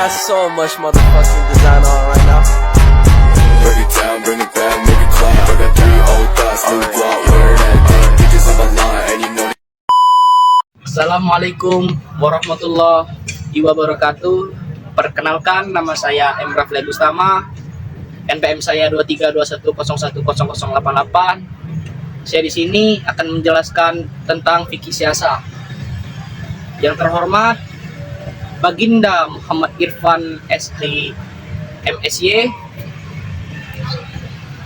got so much motherfucking design on right now. Break it down, bring it back, make it clap. I got 3 old thoughts, new block, where that day. Bitches on my line, and you know. Assalamualaikum warahmatullahi wabarakatuh. Perkenalkan, nama saya M. Rafli Agustama. NPM saya 2321010088. Saya di sini akan menjelaskan tentang fikih siasah. Yang terhormat Baginda Muhammad Irfan SH MSy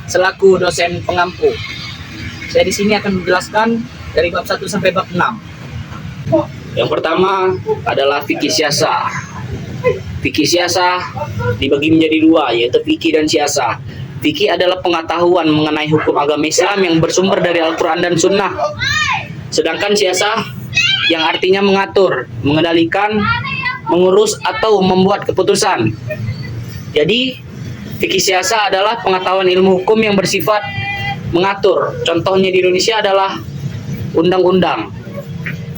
selaku dosen pengampu. Saya di sini akan menjelaskan dari bab 1 sampai bab 6. Yang pertama adalah fikih siasah. Fikih siasah dibagi menjadi dua, yaitu fikih dan siasah. Fikih adalah pengetahuan mengenai hukum agama Islam yang bersumber dari Al-Quran dan Sunnah. Sedangkan siasah yang artinya mengatur, mengendalikan, mengurus atau membuat keputusan. Jadi fikih siasah adalah pengetahuan ilmu hukum yang bersifat mengatur. Contohnya di Indonesia adalah undang-undang.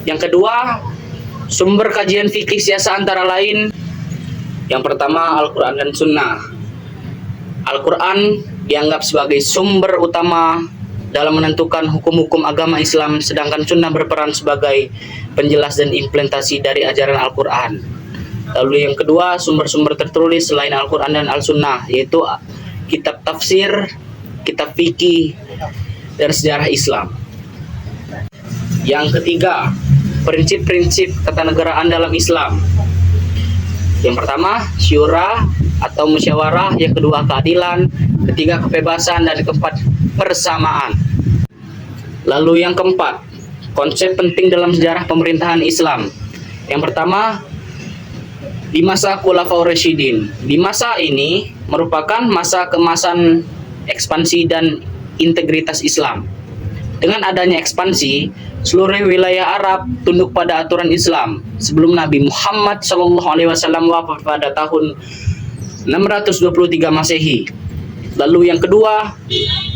Yang kedua, sumber kajian fikih siasah antara lain, yang pertama Al-Quran dan Sunnah. Al-Quran dianggap sebagai sumber utama dalam menentukan hukum-hukum agama Islam, sedangkan Sunnah berperan sebagai penjelas dan implementasi dari ajaran Al-Quran. Lalu yang kedua, sumber-sumber tertulis selain Al-Quran dan Al-Sunnah, yaitu kitab tafsir, kitab fikih, dan sejarah Islam. Yang ketiga, prinsip-prinsip ketatanegaraan dalam Islam. Yang pertama, syura atau musyawarah. Yang kedua, keadilan. Ketiga, kebebasan. Dan keempat, persamaan. Lalu yang keempat, konsep penting dalam sejarah pemerintahan Islam. Yang pertama, di masa Khulafaur Rasyidin. Di masa ini merupakan masa keemasan ekspansi dan integritas Islam. Dengan adanya ekspansi, seluruh wilayah Arab tunduk pada aturan Islam. Sebelum Nabi Muhammad SAW wafat pada tahun 623 Masehi. Lalu yang kedua,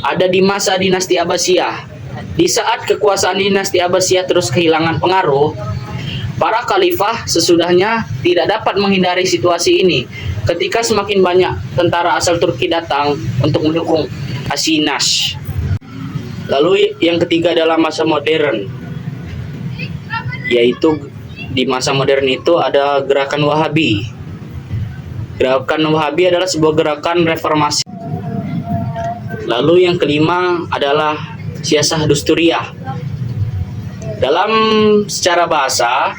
ada di masa dinasti Abbasiyah. Di saat kekuasaan dinasti Abbasiyah terus kehilangan pengaruh, para khalifah sesudahnya tidak dapat menghindari situasi ini. Ketika semakin banyak tentara asal Turki datang untuk mendukung Asinas. Lalu yang ketiga adalah masa modern, yaitu di masa modern itu ada gerakan Wahabi. Gerakan Wahabi adalah sebuah gerakan reformasi. Lalu yang kelima adalah siasah dusturiyah. Dalam secara bahasa,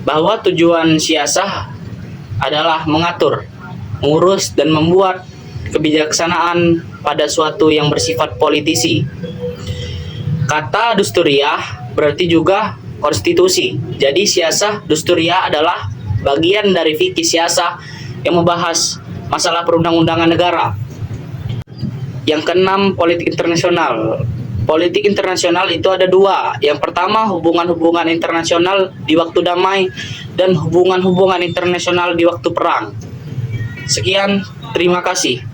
bahwa tujuan siasah adalah mengatur, mengurus, dan membuat kebijaksanaan pada suatu yang bersifat politisi. Kata dusturiyah berarti juga konstitusi. Jadi siasah dusturiyah adalah bagian dari fikih siasah yang membahas masalah perundang-undangan negara. Yang keenam, politik internasional. Politik internasional itu ada dua. Yang pertama, hubungan-hubungan internasional di waktu damai dan hubungan-hubungan internasional di waktu perang. Sekian, terima kasih.